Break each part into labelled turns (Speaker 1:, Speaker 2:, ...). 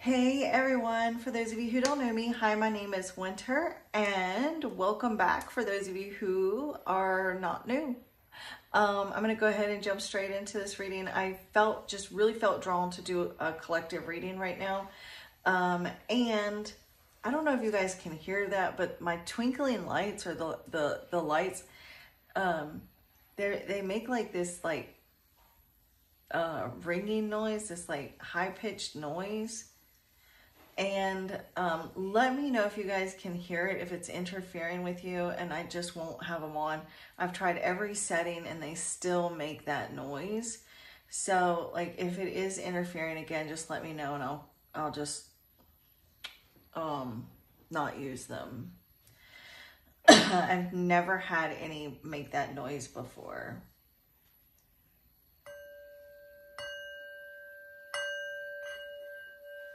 Speaker 1: Hey everyone, for those of you who don't know me, hi, my name is Winter and welcome back for those of you who are not new. I'm going to go ahead and jump straight into this reading. I really felt drawn to do a collective reading right now. And I don't know if you guys can hear that, but my twinkling lights or the lights, they make like this ringing noise, this like high-pitched noise. And let me know if you guys can hear it, if it's interfering with you, and I just won't have them on. I've tried every setting and they still make that noise. So like if it is interfering again, just let me know and I'll just not use them. I've never had any make that noise before.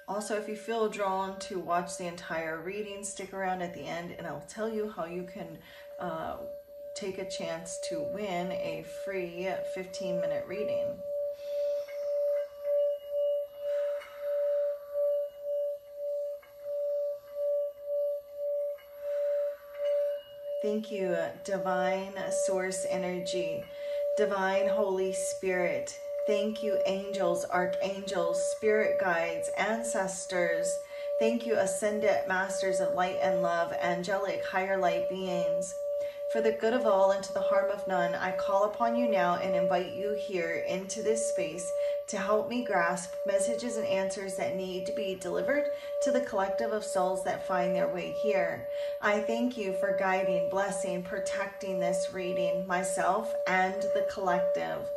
Speaker 1: Also, if you feel drawn to watch the entire reading, stick around at the end and I'll tell you how you can take a chance to win a free 15-minute reading. Thank you, Divine Source Energy, Divine Holy Spirit. Thank you, angels, archangels, spirit guides, ancestors. Thank you, ascended masters of light and love, angelic higher light beings. For the good of all and to the harm of none, I call upon you now and invite you here into this space to help me grasp messages and answers that need to be delivered to the collective of souls that find their way here. I thank you for guiding, blessing, protecting this reading, myself and the collective.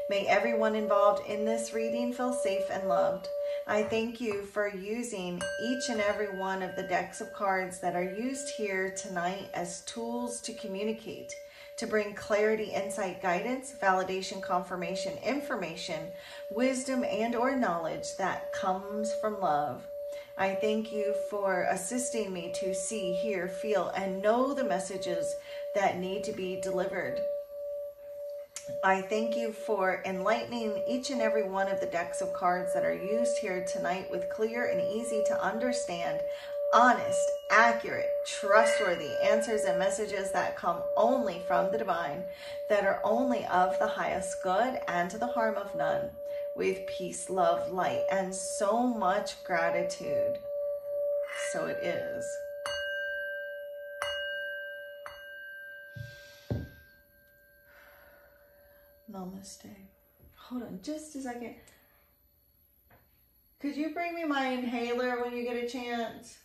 Speaker 1: May everyone involved in this reading feel safe and loved. I thank you for using each and every one of the decks of cards that are used here tonight as tools to communicate, to bring clarity, insight, guidance, validation, confirmation, information, wisdom, and or knowledge that comes from love. I thank you for assisting me to see, hear, feel, and know the messages that need to be delivered. I thank you for enlightening each and every one of the decks of cards that are used here tonight with clear and easy to understand, honest, accurate, trustworthy answers and messages that come only from the divine, that are only of the highest good and to the harm of none, with peace, love, light, and so much gratitude. So it is. Namaste. Hold on just a second. Could you bring me my inhaler when you get a chance?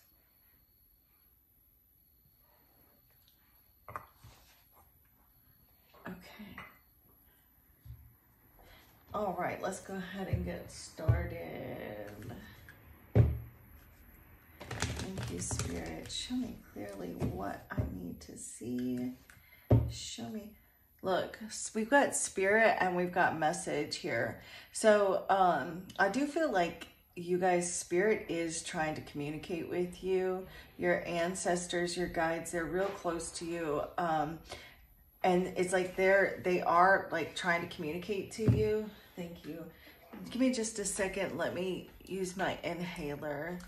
Speaker 1: Okay. All right, let's go ahead and get started. Thank you, Spirit. Show me clearly what I need to see. Show me. Look, we've got spirit and we've got message here. So I do feel like you guys, spirit is trying to communicate with you. Your ancestors, your guides, they're real close to you. And it's like they are like trying to communicate to you. Thank you. Give me just a second. Let me use my inhaler.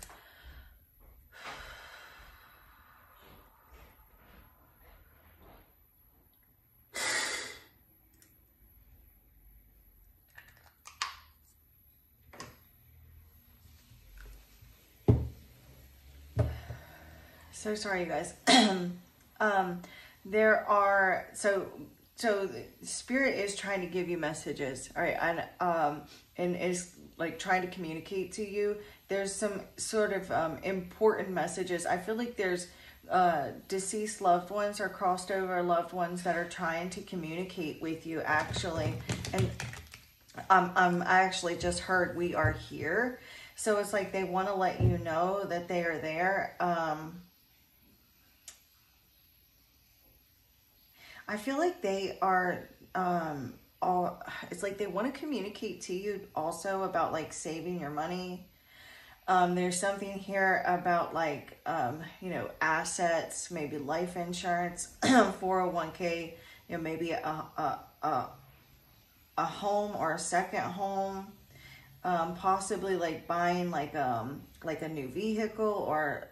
Speaker 1: So sorry, you guys. There are, so spirit is trying to give you messages, all right, and is like trying to communicate to you. There's some sort of important messages. I feel like there's deceased loved ones or crossed over loved ones that are trying to communicate with you, actually. And I actually just heard we are here. So it's like they want to let you know that they are there. I feel like they are, it's like they want to communicate to you also about like saving your money. There's something here about like, you know, assets, maybe life insurance, 401k, you know, maybe a home or a second home. possibly like buying like a new vehicle, or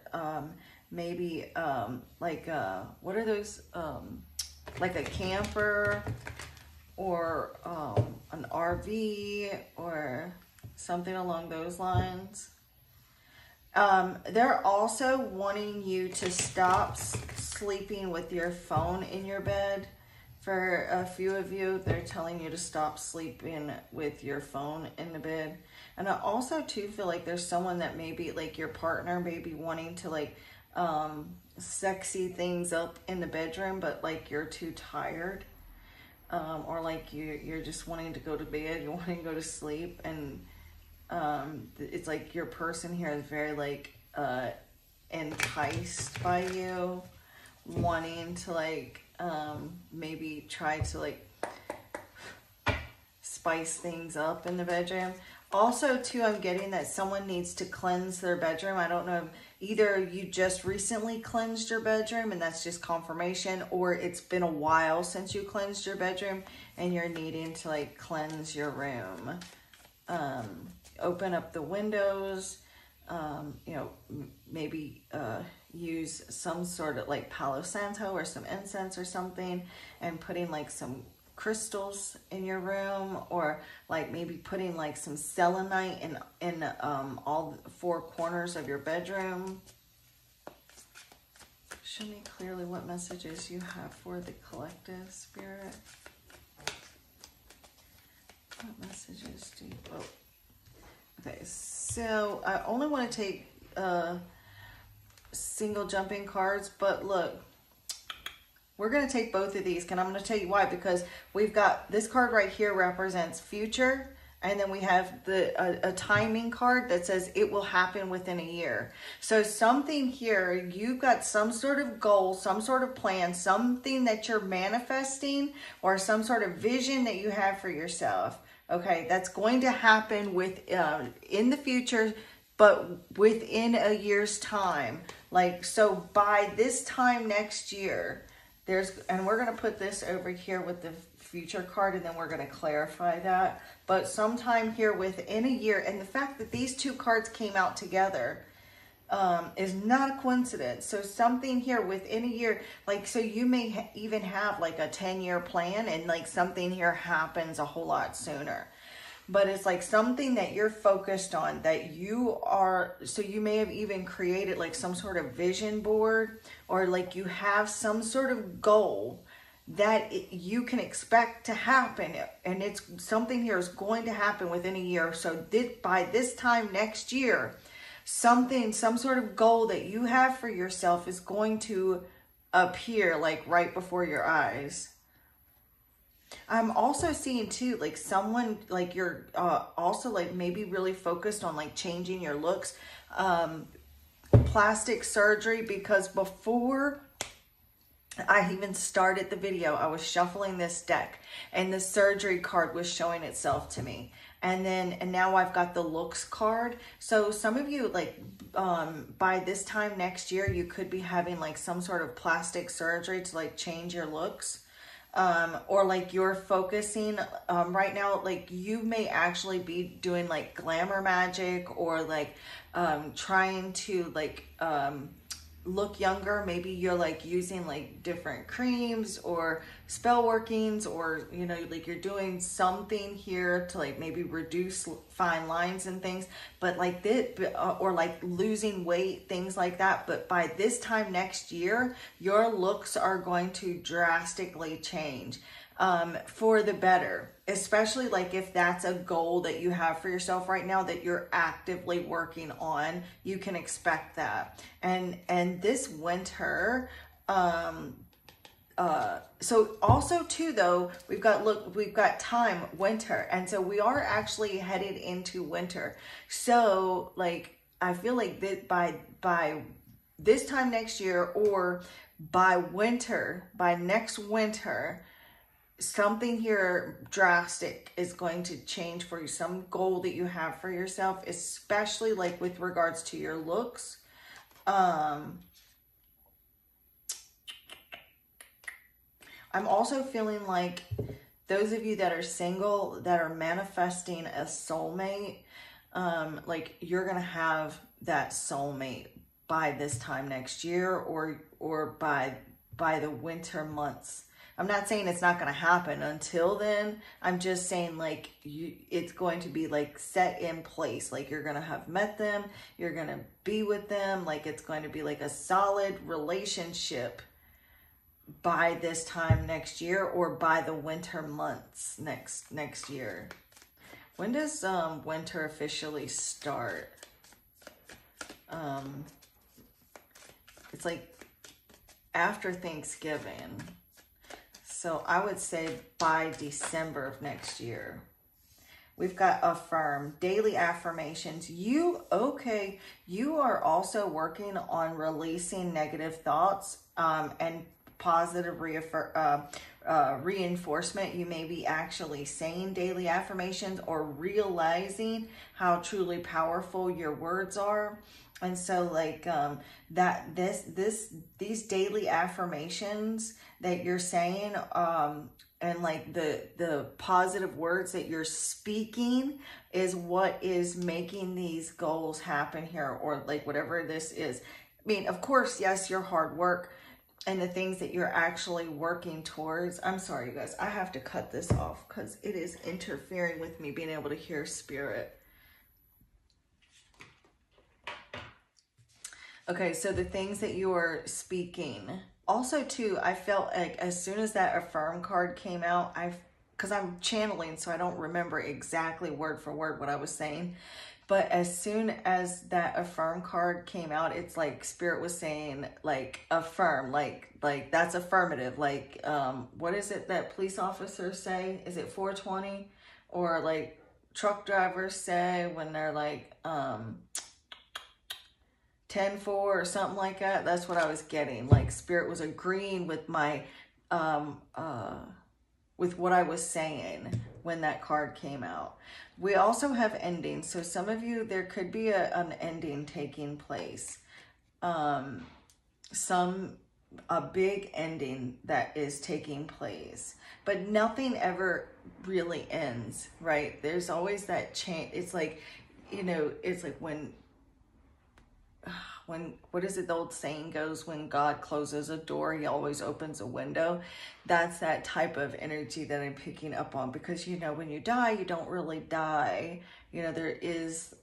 Speaker 1: maybe what are those, like a camper, or an RV, or something along those lines. They're also wanting you to stop sleeping with your phone in your bed. For a few of you, they're telling you to stop sleeping with your phone in the bed. And I also too feel like there's someone that maybe like your partner may be wanting to like sexy things up in the bedroom, but like you're too tired, or like you're just wanting to go to bed, you want to go to sleep, and it's like your person here is very like enticed by you, wanting to like maybe try to like spice things up in the bedroom. Also too, I'm getting that someone needs to cleanse their bedroom. I don't know, either you just recently cleansed your bedroom and that's just confirmation, or it's been a while since you cleansed your bedroom and you're needing to like cleanse your room. Open up the windows, you know, maybe use some sort of like Palo Santo or some incense or something, and putting like some crystals in your room, or like maybe putting like some selenite in all 4 corners of your bedroom. Show me clearly what messages you have for the collective, Spirit. What messages do you... Oh. Okay, so I only want to take single jumping cards, but look, we're going to take both of these, and I'm going to tell you why. Because we've got this card right here represents future, and then we have a timing card that says it will happen within a year. So something here, you've got some sort of goal, some sort of plan, something that you're manifesting, or some sort of vision that you have for yourself. Okay, that's going to happen in the future, but within a year's time. Like, so by this time next year, and we're going to put this over here with the future card, and then we're going to clarify that. But sometime here within a year, and the fact that these 2 cards came out together is not a coincidence. So something here within a year, like, so you may even have like a 10-year plan, and like something here happens a whole lot sooner. But it's like something that you're focused on, that you are, so you may have even created like some sort of vision board, or like you have some sort of goal that you can expect to happen, and it's something here is going to happen within a year. So by this time next year, some sort of goal that you have for yourself is going to appear like right before your eyes. I'm also seeing too, like someone, like you're also like maybe really focused on like changing your looks, plastic surgery, because before I even started the video, I was shuffling this deck and the surgery card was showing itself to me. And now I've got the looks card. So some of you, like, by this time next year, you could be having like some sort of plastic surgery to like change your looks. Or like you're focusing, right now, like you may actually be doing like glamour magic, or like, trying to like, look younger. Maybe you're like using like different creams or spell workings, or you know, like you're doing something here to like maybe reduce fine lines and things, but like this, or like losing weight, things like that. But by this time next year, your looks are going to drastically change, for the better, especially like if that's a goal that you have for yourself right now that you're actively working on. You can expect that. And this winter, so also too though, we've got time, winter, and so we are actually headed into winter. So like I feel like that by this time next year, or by next winter, something here drastic is going to change for you. Some goal that you have for yourself, especially like with regards to your looks. I'm also feeling like those of you that are single, that are manifesting a soulmate, like you're going to have that soulmate by this time next year, or by the winter months. I'm not saying it's not going to happen until then. I'm just saying like it's going to be like set in place. Like you're going to have met them, you're going to be with them. Like it's going to be like a solid relationship by this time next year, or by the winter months next year. When does winter officially start? It's like after Thanksgiving. So I would say by December of next year. We've got affirm, daily affirmations. You are also working on releasing negative thoughts and positive reinforcement. You may be actually saying daily affirmations or realizing how truly powerful your words are. And so like these daily affirmations that you're saying, and like the positive words that you're speaking is what is making these goals happen here, or like whatever this is. I mean, of course, yes, your hard work and the things that you're actually working towards. I'm sorry, you guys, I have to cut this off because it is interfering with me being able to hear spirit. Okay, so the things that you are speaking. Also, too, I felt like as soon as that affirm card came out, because I'm channeling, so I don't remember exactly word for word what I was saying. But as soon as that affirm card came out, it's like spirit was saying, like, affirm, like that's affirmative. Like, what is it that police officers say? Is it 420? Or like truck drivers say when they're like, 10-4 or something like that. That's what I was getting. Like spirit was agreeing with my, with what I was saying when that card came out. We also have endings. So some of you, there could be an ending taking place. A big ending that is taking place, but nothing ever really ends, right? There's always that change. It's like, you know, it's like when, what is it, the old saying goes, when God closes a door, he always opens a window. That's that type of energy that I'm picking up on, because, you know, when you die, you don't really die. You know, there is,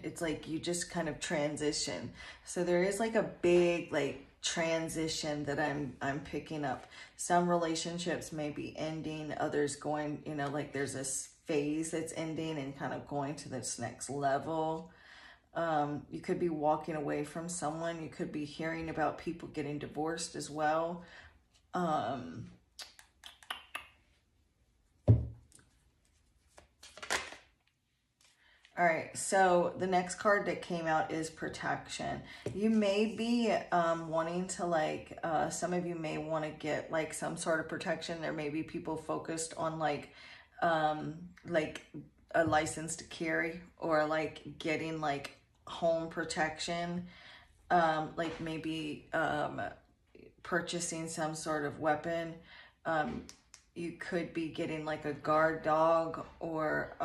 Speaker 1: it's like you just kind of transition. So there is like a big, like, transition that I'm picking up. Some relationships may be ending, others going, you know, like there's this phase that's ending and kind of going to this next level. You could be walking away from someone. You could be hearing about people getting divorced as well. All right, so the next card that came out is protection. You may be wanting to, like, some of you may want to get like some sort of protection. There may be people focused on like a license to carry, or like getting like home protection, like maybe purchasing some sort of weapon. You could be getting like a guard dog, or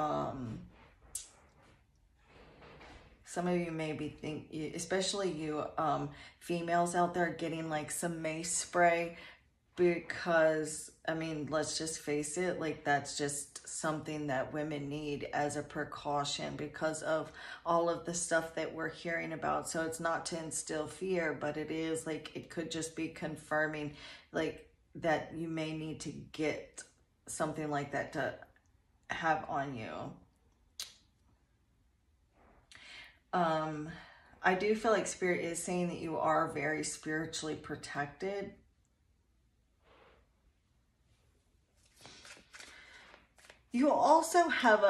Speaker 1: some of you may be especially you females out there, getting like some mace spray, because I mean, let's just face it, like that's just something that women need as a precaution because of all of the stuff that we're hearing about. So it's not to instill fear, but it is like, it could just be confirming like that you may need to get something like that to have on you. I do feel like spirit is saying that you are very spiritually protected. You also have,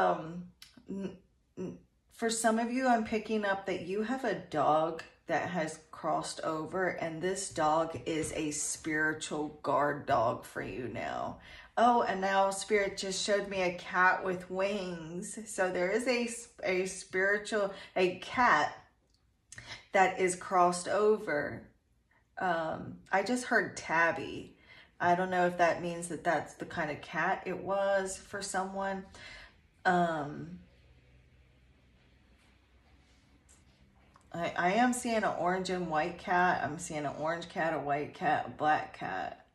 Speaker 1: for some of you, I'm picking up that you have a dog that has crossed over, and this dog is a spiritual guard dog for you now. Oh, and now spirit just showed me a cat with wings. So there is a cat that is crossed over. I just heard tabby. I don't know if that means that that's the kind of cat it was for someone. I am seeing an orange and white cat. I'm seeing an orange cat, a white cat, a black cat.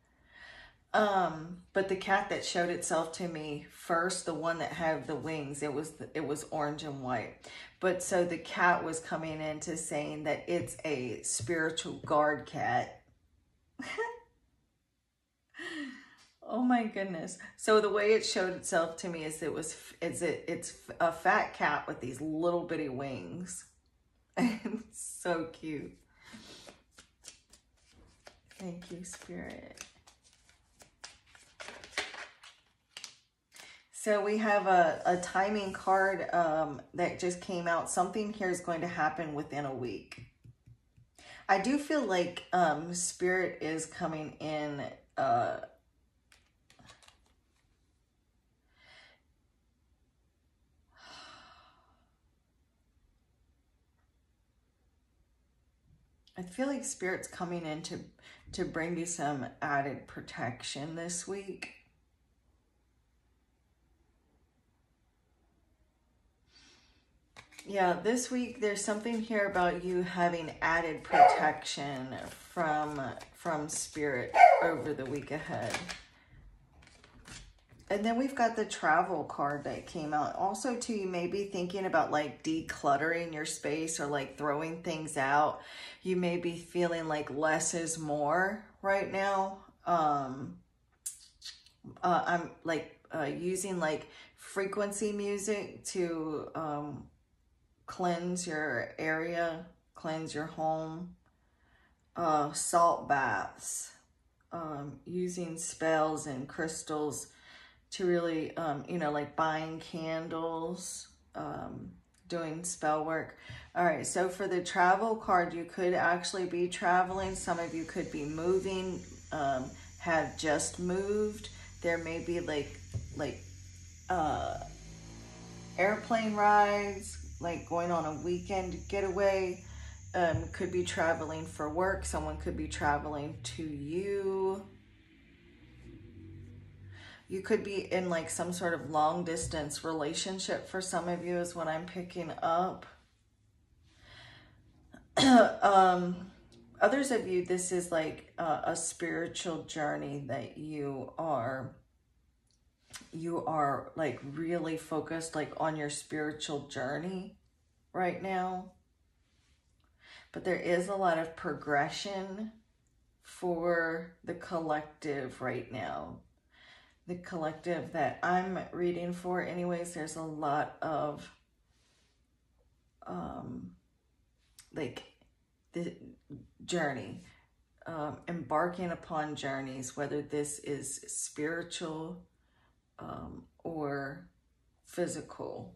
Speaker 1: But the cat that showed itself to me first, the one that had the wings, it was orange and white. But so the cat was coming into saying that it's a spiritual guard cat. Oh my goodness. So the way it showed itself to me is it's a fat cat with these little bitty wings. It's so cute. Thank you, Spirit. So we have a timing card that just came out. Something here is going to happen within a week. I do feel like Spirit is coming in. I feel like Spirit's coming in to bring you some added protection this week. Yeah, this week there's something here about you having added protection from Spirit over the week ahead. And then we've got the travel card that came out. Also, too, you may be thinking about like decluttering your space or like throwing things out. You may be feeling like less is more right now. I'm like using like frequency music to cleanse your area, cleanse your home. Salt baths, using spells and crystals to really, you know, like buying candles, doing spell work. All right, so for the travel card, you could actually be traveling. Some of you could be moving, have just moved. There may be like airplane rides, like going on a weekend getaway. Could be traveling for work. Someone could be traveling to you. You could be in like some sort of long distance relationship for some of you is what I'm picking up. Others of you, this is like a spiritual journey that you are like really focused like on your spiritual journey right now. But there is a lot of progression for the collective right now. The collective that I'm reading for anyways, there's a lot of like the journey, embarking upon journeys, whether this is spiritual or physical.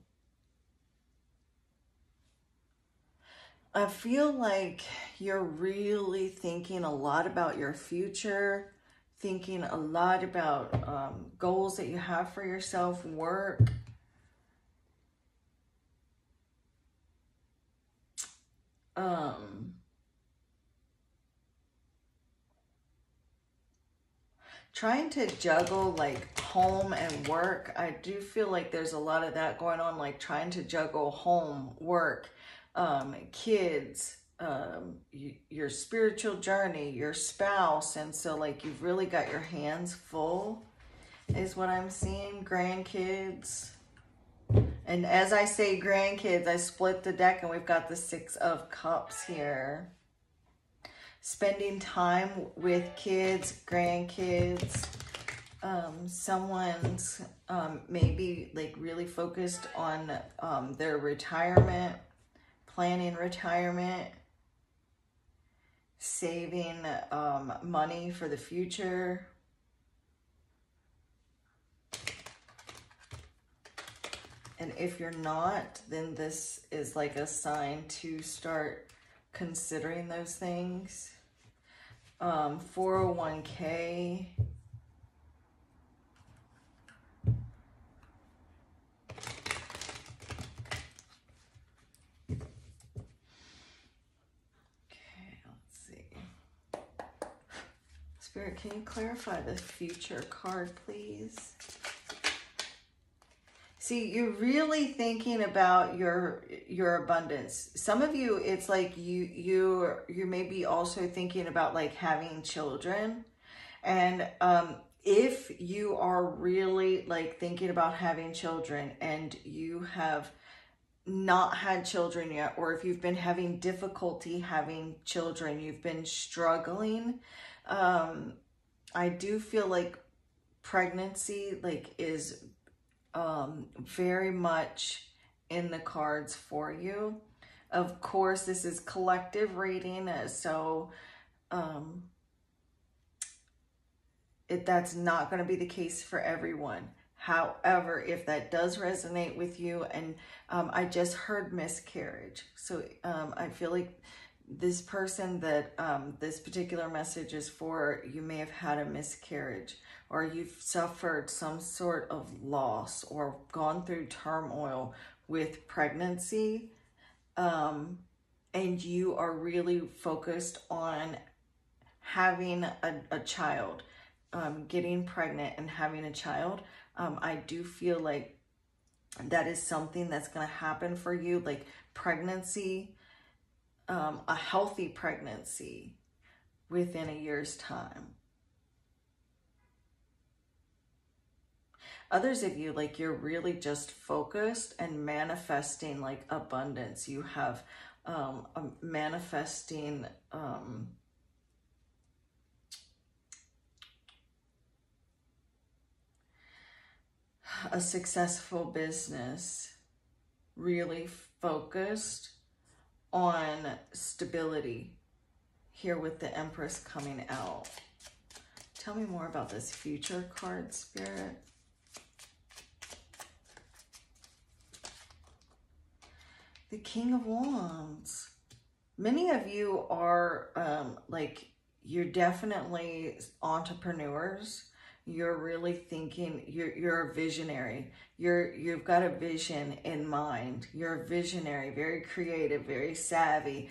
Speaker 1: I feel like you're really thinking a lot about your future, thinking a lot about goals that you have for yourself, work. Trying to juggle like home and work. I do feel like there's a lot of that going on, like trying to juggle home, work, kids, your spiritual journey, your spouse. And so like you've really got your hands full is what I'm seeing. Grandkids. And as I say grandkids, I split the deck and we've got the 6 of Cups here. Spending time with kids, grandkids. Someone's maybe like really focused on their retirement, planning retirement, saving money for the future. And if you're not, then this is like a sign to start considering those things. 401k. Spirit, can you clarify the future card, please? See, you're really thinking about your abundance. Some of you, it's like you may be also thinking about like having children. And if you are really like thinking about having children and you have not had children yet, or if you've been having difficulty having children, you've been struggling, I do feel like pregnancy like is very much in the cards for you. Of course, this is collective reading, so that's not going to be the case for everyone. However, if that does resonate with you, and I just heard miscarriage, so I feel like this person that this particular message is for, you may have had a miscarriage, or you've suffered some sort of loss or gone through turmoil with pregnancy, and you are really focused on having a child, getting pregnant and having a child. I do feel like that is something that's going to happen for you, like pregnancy, a healthy pregnancy within a year's time. Others of you, like you're really just focused and manifesting like abundance. You have manifesting a successful business, really focused on stability here with the Empress coming out. Tell me more about this future card, Spirit. The King of Wands. Many of you are like, you're definitely entrepreneurs. You're really thinking, you're a visionary. You've got a vision in mind. You're a visionary, very creative, very savvy,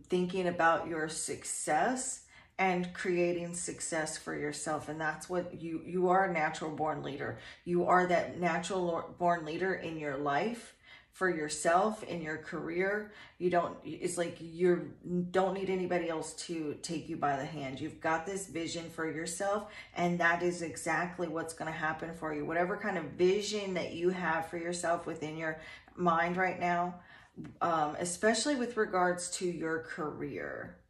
Speaker 1: thinking about your success and creating success for yourself. And that's what you are, a natural born leader. You are that natural born leader in your life, for yourself, in your career. You don't, it's like you don't need anybody else to take you by the hand. You've got this vision for yourself, and that is exactly what's going to happen for you. Whatever kind of vision that you have for yourself within your mind right now, especially with regards to your career,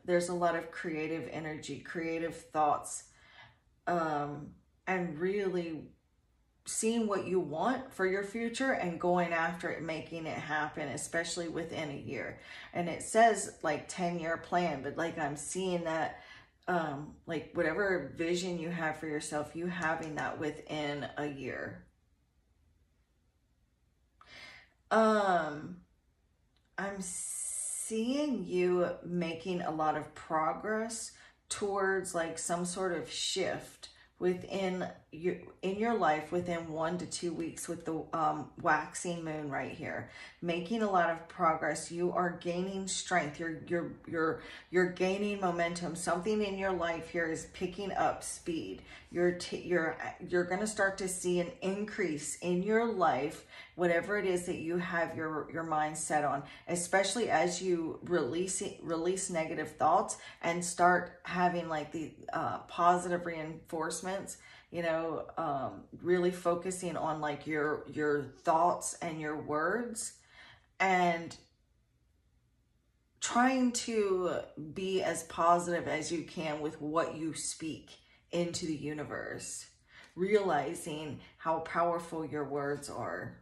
Speaker 1: there's a lot of creative energy, creative thoughts, and really seeing what you want for your future and going after it, making it happen, especially within a year. And it says like 10-year plan, but like I'm seeing that like whatever vision you have for yourself, you having that within a year. I'm seeing you making a lot of progress towards like some sort of shift within your life within 1 to 2 weeks with the waxing moon right here, making a lot of progress. You are gaining strength. You're gaining momentum. Something in your life here is picking up speed. You're going to start to see an increase in your life, whatever it is that you have your mind set on, especially as you release negative thoughts and start having like the positive reinforcements, you know, really focusing on like your thoughts and your words, and trying to be as positive as you can with what you speak into the universe, realizing how powerful your words are.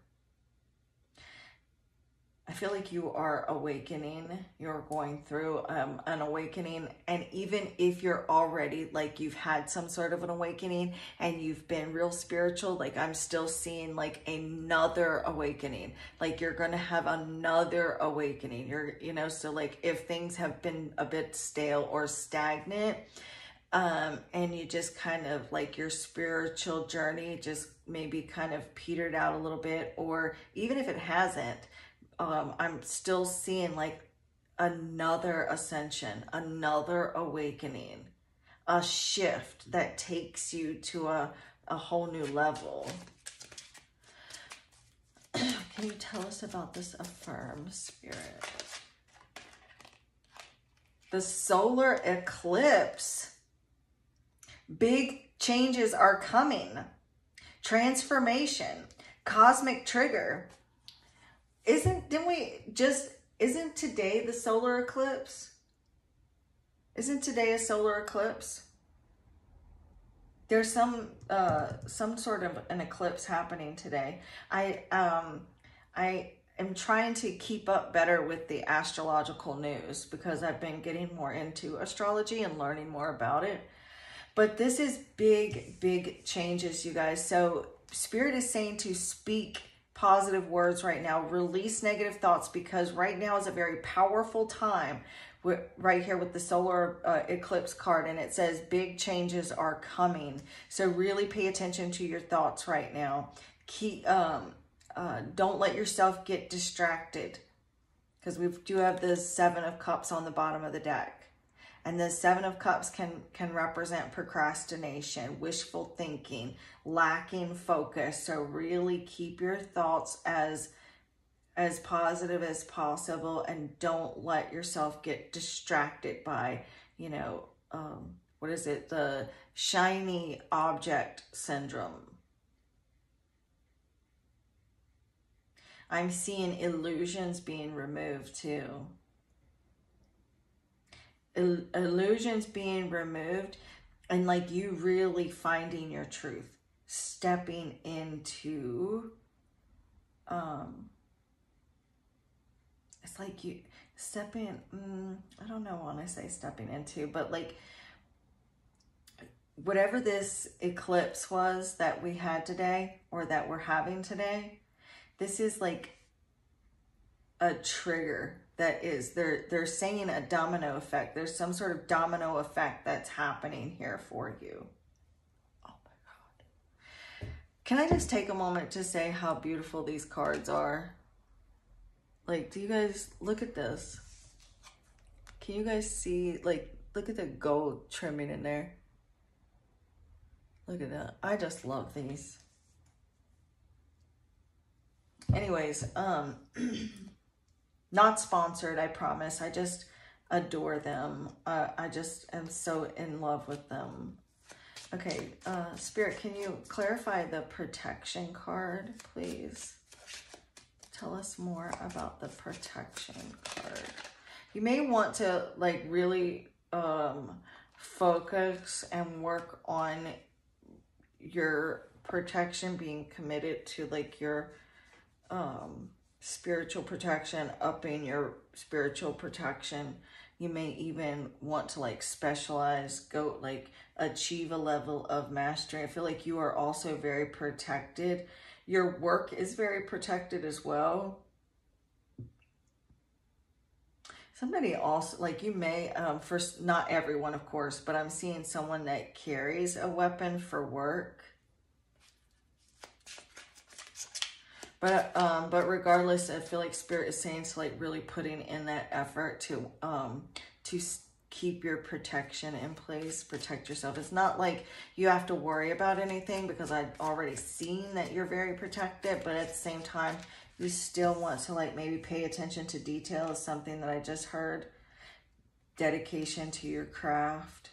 Speaker 1: I feel like you are awakening. You're going through an awakening. And even if you're already like you've had some sort of an awakening and you've been real spiritual, like I'm still seeing like another awakening. Like you're going to have another awakening. You know, so like if things have been a bit stale or stagnant, and you just kind of like your spiritual journey just maybe kind of petered out a little bit, or even if it hasn't, I'm still seeing like another ascension, another awakening, a shift that takes you to a whole new level. Can you tell us about this affirm, Spirit? The solar eclipse. Big changes are coming. Transformation. Cosmic trigger. Isn't today the solar eclipse? Isn't today a solar eclipse? There's some sort of an eclipse happening today. I am trying to keep up better with the astrological news because I've been getting more into astrology and learning more about it. But this is big changes, you guys. So Spirit is saying to speak positive words right now. Release negative thoughts, because right now is a very powerful time. Right here with the solar eclipse card, and it says big changes are coming. So really pay attention to your thoughts right now. Don't let yourself get distracted, because we do have the 7 of Cups on the bottom of the deck. And the 7 of Cups can represent procrastination, wishful thinking, lacking focus. So really keep your thoughts as positive as possible, and don't let yourself get distracted by, you know, what is it? The shiny object syndrome. I'm seeing illusions being removed too. Illusions being removed, and like you really finding your truth, stepping into, it's like you step in, I don't know when I say stepping into, but like whatever this eclipse was that we had today, or that we're having today, this is like a trigger that is, they're saying a domino effect. There's some sort of domino effect that's happening here for you. Oh my God. Can I just take a moment to say how beautiful these cards are? Like, do you guys look at this? Can you guys see, like, look at the gold trimming in there. Look at that. I just love these. Anyways, not sponsored, I promise. I just adore them. I just am so in love with them. Okay, Spirit, can you clarify the protection card, please? Tell us more about the protection card. You may want to like really focus and work on your protection, being committed to like your spiritual protection, upping your spiritual protection. You may even want to like specialize, go like achieve a level of mastery. I feel like you are also very protected. Your work is very protected as well. Somebody also, like you may, first, not everyone of course, but I'm seeing someone that carries a weapon for work. But regardless, I feel like Spirit is saying to like really putting in that effort to keep your protection in place, protect yourself. It's not like you have to worry about anything, because I've already seen that you're very protected, but at the same time, you still want to like maybe pay attention to details, something that I just heard. Dedication to your craft.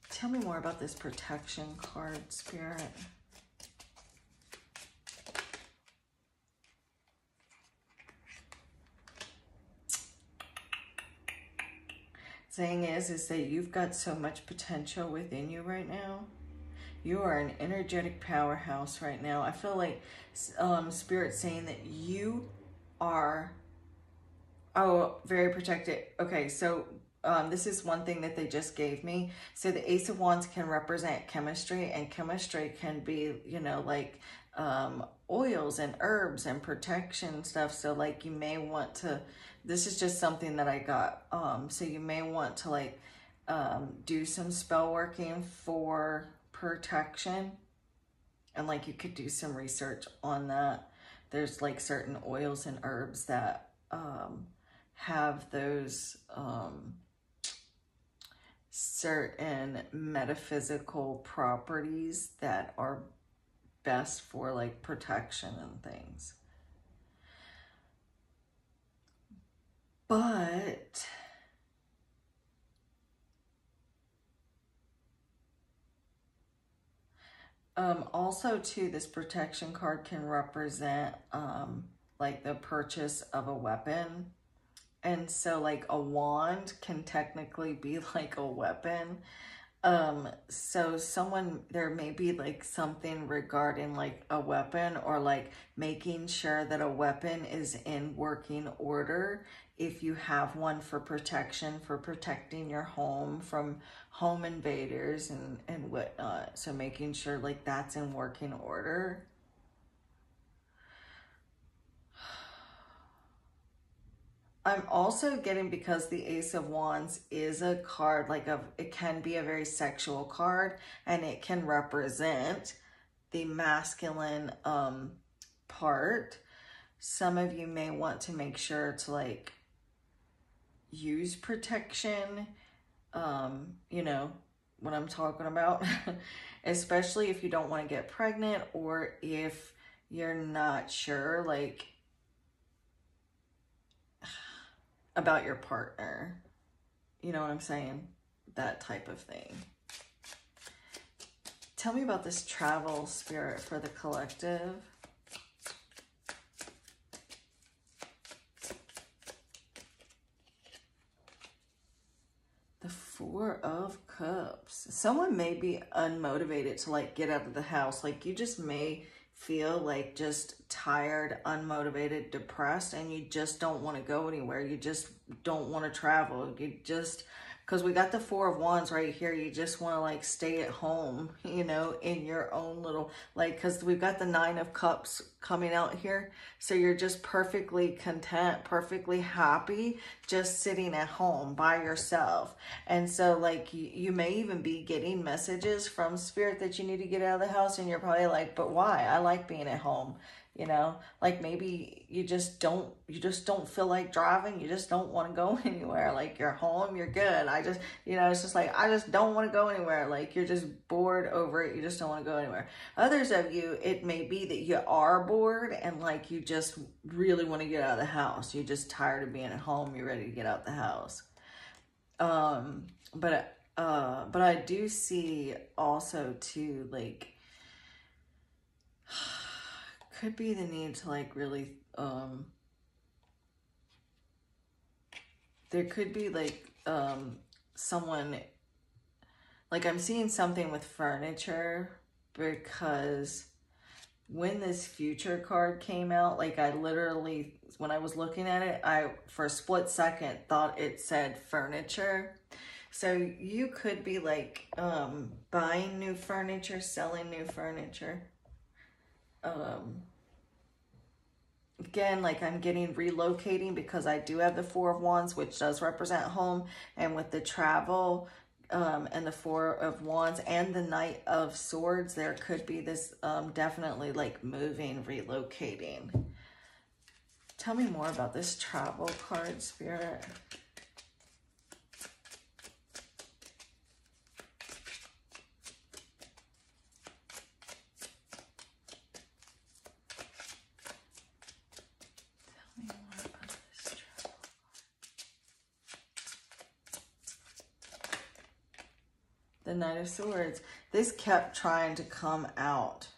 Speaker 1: Tell me more about this protection card, Spirit. Saying is that you've got so much potential within you right now. You are an energetic powerhouse right now. I feel like Spirit saying that you are, very protected. Okay, so this is one thing that they just gave me. So the Ace of Wands can represent chemistry, and chemistry can be, you know, like oils and herbs and protection stuff. So like you may want to, this is just something that I got. So you may want to like do some spell working for protection, and like you could do some research on that. There's like certain oils and herbs that have those certain metaphysical properties that are best for like protection and things. But also too, this protection card can represent like the purchase of a weapon. And so like a wand can technically be like a weapon. So there may be like something regarding like a weapon, or like making sure that a weapon is in working order if you have one for protection, for protecting your home from home invaders and whatnot. So making sure like that's in working order. I'm also getting, because the Ace of Wands is a card, like it can be a very sexual card, and it can represent the masculine part. Some of you may want to make sure to like use protection, you know what I'm talking about, especially if you don't want to get pregnant, or if you're not sure like about your partner, you know what I'm saying? That type of thing. Tell me about this travel spirit for the collective. The Four of Cups. Someone may be unmotivated to like get out of the house. Like you just may feel like just tired, unmotivated, depressed, and you just don't want to go anywhere. You just don't want to travel. You just, because we got the Four of Wands right here, you just want to like stay at home, you know, in your own little, like, because we've got the Nine of Cups coming out here. So you're just perfectly content, perfectly happy, just sitting at home by yourself. And so like you may even be getting messages from Spirit that you need to get out of the house, and you're probably like, but why? I like being at home. You know, like maybe you just don't feel like driving. You just don't want to go anywhere. Like you're home, you're good. You know, it's just like, I just don't want to go anywhere. Like you're just bored over it. You just don't want to go anywhere. Others of you, it may be that you are bored and like you just really want to get out of the house. You're just tired of being at home. You're ready to get out the house. But I do see also too, like, could be the need to like really, there could be like, someone, like I'm seeing something with furniture, because when this Future card came out, like I literally, when I was looking at it, I, for a split second, thought it said furniture. So you could be like, buying new furniture, selling new furniture. Again, like I'm getting relocating, because I do have the Four of Wands, which does represent home, and with the travel, and the Four of Wands and the Knight of Swords, there could be this, definitely like moving, relocating. Tell me more about this travel card, Spirit. The Knight of Swords. This kept trying to come out.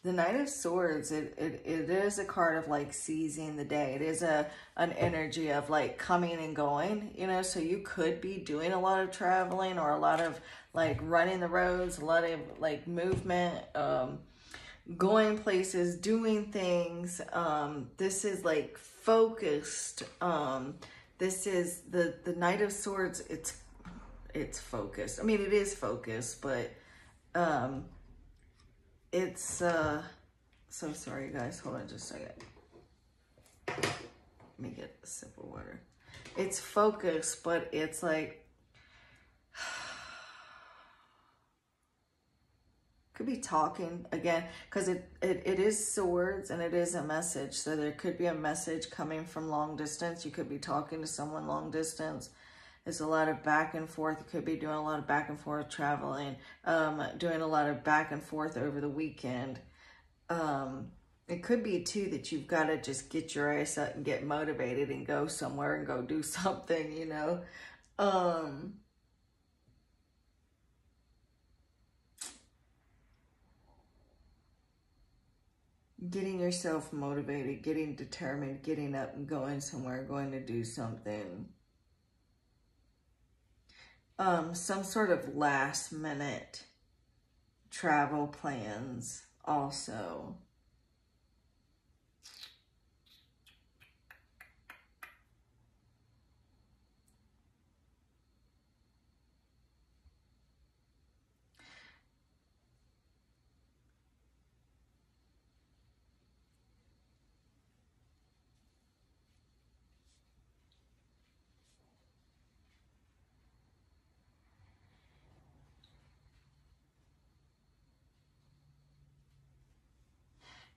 Speaker 1: The Knight of Swords, it is a card of like seizing the day. It is an energy of like coming and going, you know, so you could be doing a lot of traveling, or a lot of like running the roads, a lot of like movement, going places, doing things. This is like focused. This is the Knight of Swords. It's focused. I mean, it is focused, but it's so sorry, you guys. Hold on just a second. Let me get a sip of water. It's focused, but it's like Could be talking again, because it is swords and it is a message. So there could be a message coming from long distance. You could be talking to someone long distance. There's a lot of back and forth. You could be doing a lot of back and forth traveling, doing a lot of back and forth over the weekend. It could be too that you've got to just get your ass up and get motivated and go somewhere and go do something, you know. Getting yourself motivated, getting determined, getting up and going somewhere, going to do something. Some sort of last minute travel plans also.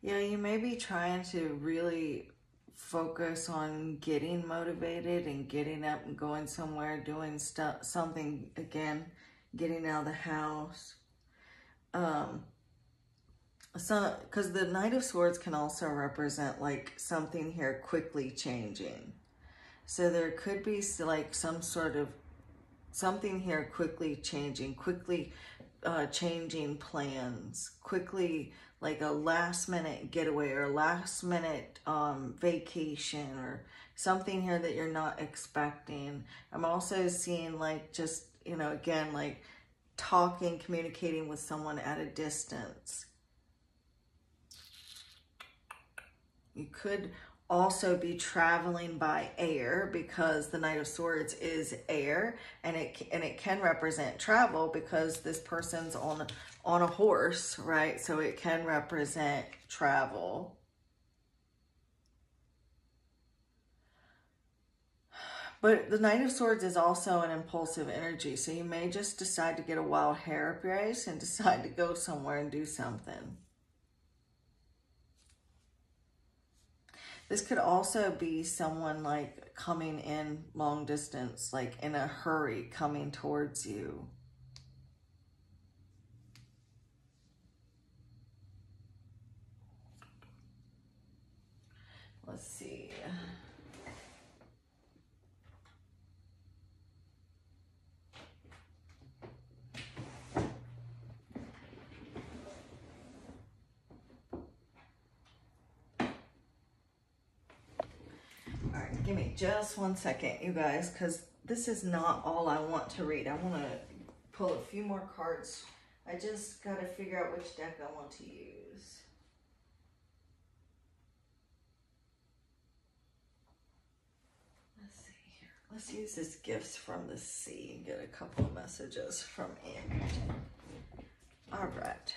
Speaker 1: Yeah, you may be trying to really focus on getting motivated and getting up and going somewhere, doing something again, getting out of the house. So, because the Knight of Swords can also represent like something here quickly changing. So there could be like some sort of something here quickly changing, changing plans, quickly, like a last minute getaway or last minute vacation or something here that you're not expecting. I'm also seeing like just, you know, again, like talking, communicating with someone at a distance. You could also be traveling by air, because the Knight of Swords is air, and it can represent travel because this person's on a horse, right? So it can represent travel. But the Knight of Swords is also an impulsive energy, so you may just decide to get a wild hair race and decide to go somewhere and do something. This could also be someone like coming in long distance, like in a hurry, coming towards you. Let's see. Give me just 1 second, you guys, because this is not all I want to read. I want to pull a few more cards. I just got to figure out which deck I want to use. Let's see here. Let's use this Gifts from the Sea and get a couple of messages from Anderton. All right.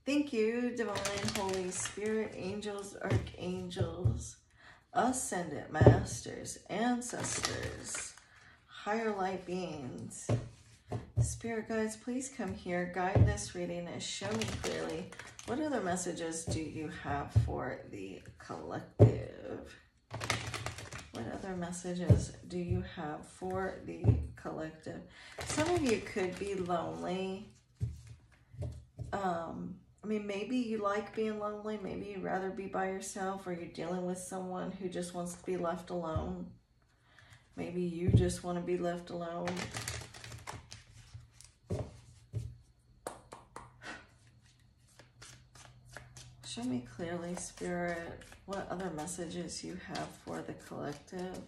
Speaker 1: Thank you, Divine Holy Spirit, angels, archangels, ascendant masters, ancestors, higher light beings. Spirit guides, please come here, guide this reading and show me clearly what other messages do you have for the collective. What other messages do you have for the collective? Some of you could be lonely. I mean, maybe you like being lonely. Maybe you'd rather be by yourself, or you're dealing with someone who just wants to be left alone. Maybe you just want to be left alone. Show me clearly, Spirit, what other messages you have for the collective.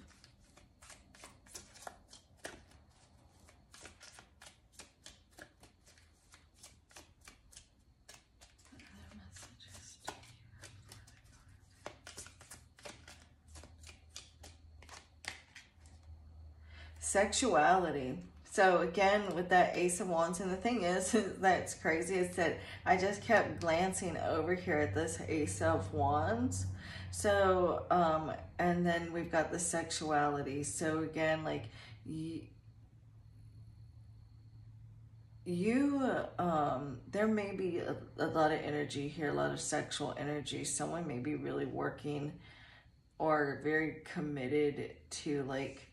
Speaker 1: Sexuality. So again, with that Ace of Wands, and the thing is that's crazy is that I just kept glancing over here at this Ace of Wands. So, and then we've got the sexuality. So again, like, there may be a lot of energy here, a lot of sexual energy. Someone may be really working or very committed to like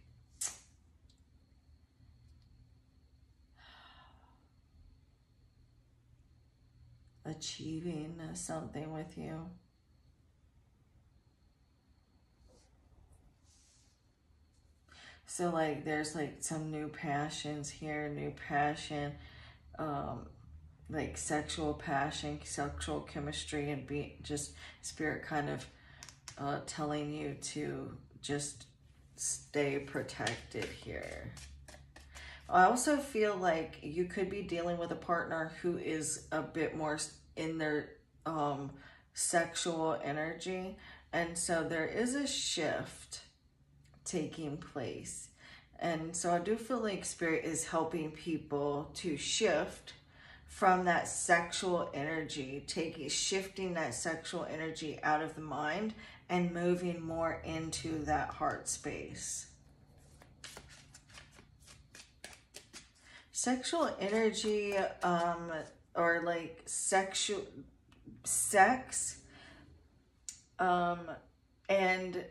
Speaker 1: achieving something with you. So like there's like some new passions here, new passion, like sexual passion, sexual chemistry, and just spirit kind of telling you to just stay protected here. I also feel like you could be dealing with a partner who is a bit more in their sexual energy. And so there is a shift taking place. And so I do feel like Spirit is helping people to shift from that sexual energy, shifting that sexual energy out of the mind and moving more into that heart space. Sexual energy, or like sex, and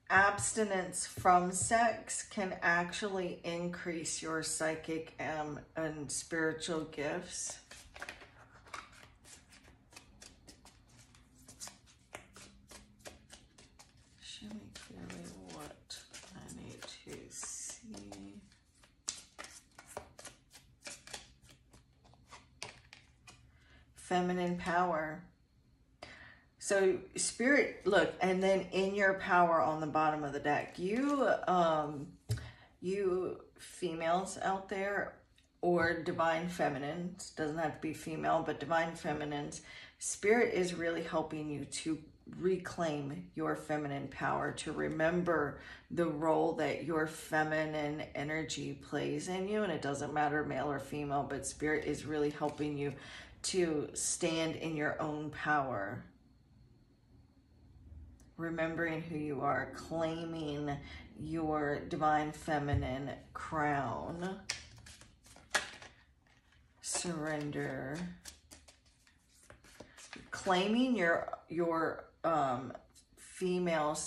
Speaker 1: abstinence from sex can actually increase your psychic and spiritual gifts. Show me clearly what I need to see. Feminine power. So Spirit, look, and then in your power on the bottom of the deck, you females out there, or divine feminines, doesn't have to be female, but divine feminines, Spirit is really helping you to reclaim your feminine power, to remember the role that your feminine energy plays in you. And it doesn't matter male or female, but Spirit is really helping you to stand in your own power. Remembering who you are, claiming your divine feminine crown. Surrender. Claiming your female,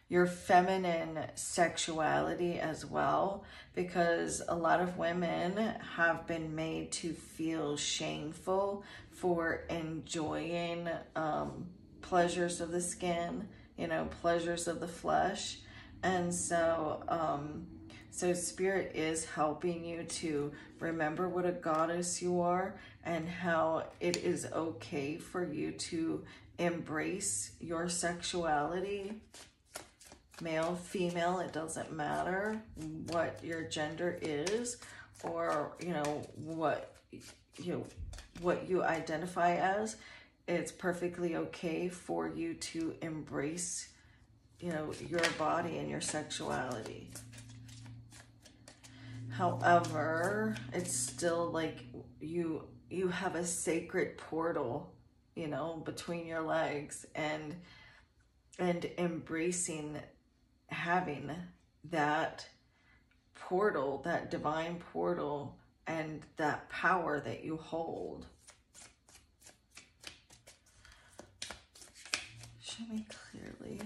Speaker 1: your feminine sexuality as well, because a lot of women have been made to feel shameful for enjoying pleasures of the skin, pleasures of the flesh. And so so Spirit is helping you to remember what a goddess you are and how it is okay for you to embrace your sexuality. Male, female, it doesn't matter what your gender is, or what you identify as. It's perfectly okay for you to embrace, your body and your sexuality. However, it's still like you have a sacred portal, between your legs, and embracing having that portal, that divine portal, and that power that you hold. Show me clearly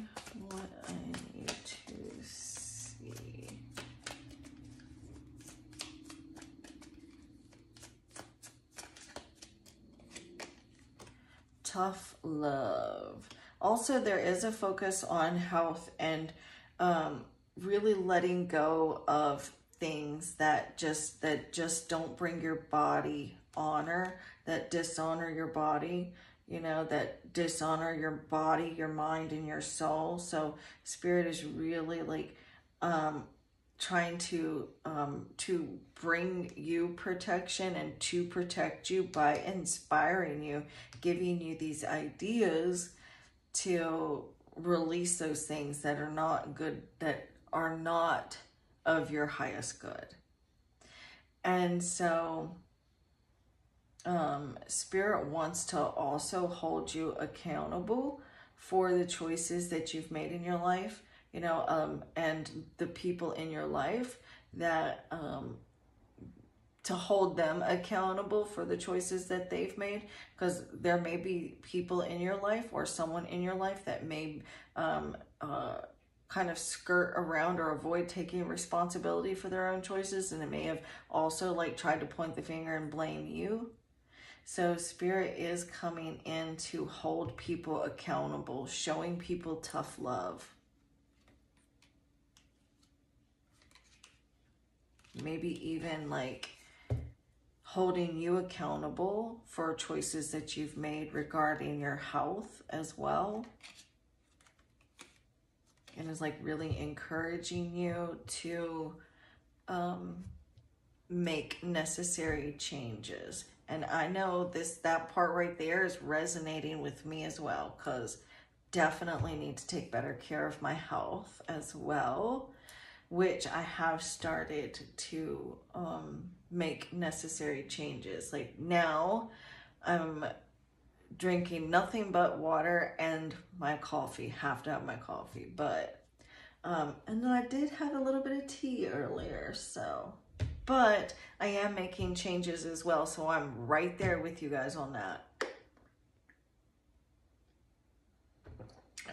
Speaker 1: what I need to see. Tough love. Also, there is a focus on health and really letting go of things that just don't bring your body honor, that dishonor your body. That dishonor your body, your mind, and your soul. So Spirit is really like trying to bring you protection and to protect you by inspiring you, giving you these ideas to release those things that are not good, that are not of your highest good. And so Spirit wants to also hold you accountable for the choices that you've made in your life, and the people in your life that to hold them accountable for the choices that they've made, because there may be people in your life or someone in your life that may kind of skirt around or avoid taking responsibility for their own choices, and it may have also like tried to point the finger and blame you. So Spirit is coming in to hold people accountable, showing people tough love. Maybe even like holding you accountable for choices that you've made regarding your health as well. And is like really encouraging you to make necessary changes. And I know that part right there is resonating with me as well, because definitely need to take better care of my health as well, which I have started to make necessary changes. Like now I'm drinking nothing but water and my coffee, have to have my coffee, but and then I did have a little bit of tea earlier, so, but I am making changes as well, so I'm right there with you guys on that.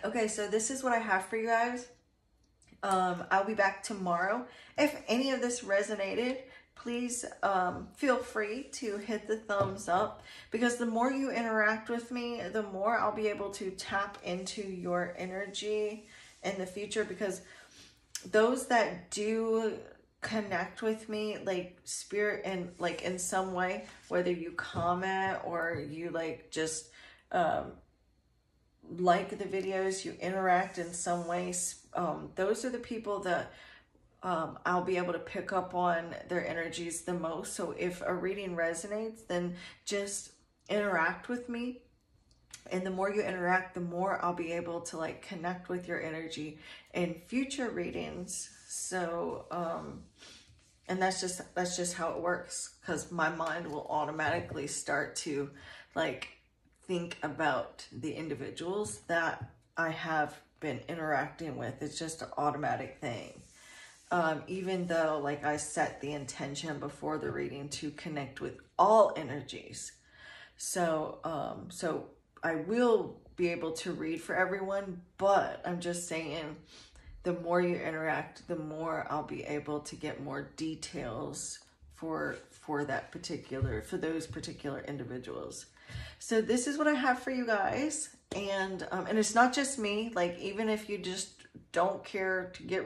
Speaker 1: Okay, so this is what I have for you guys. I'll be back tomorrow. If any of this resonated, please feel free to hit the thumbs up, because the more you interact with me, the more I'll be able to tap into your energy in the future, because those that do connect with me, like Spirit, and like in some way, whether you comment or you like just like the videos, you interact in some ways, those are the people that I'll be able to pick up on their energies the most. So if a reading resonates, then just interact with me. And the more you interact, the more I'll be able to like connect with your energy in future readings. So, and that's just how it works, because my mind will automatically start to like think about the individuals that I have been interacting with. It's just an automatic thing. Even though like I set the intention before the reading to connect with all energies. So, so I will be able to read for everyone, but I'm just saying the more you interact, the more I'll be able to get more details for those particular individuals. So this is what I have for you guys. And it's not just me, like even if you just don't care to get,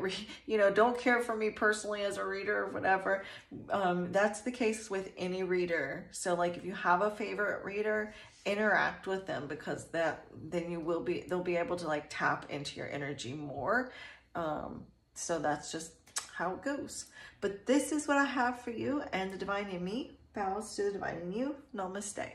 Speaker 1: don't care for me personally as a reader or whatever, that's the case with any reader. So like if you have a favorite reader, interact with them, because then they'll be able to like tap into your energy more. So that's just how it goes. But this is what I have for you, and the divine in me bows to the divine in you. Namaste.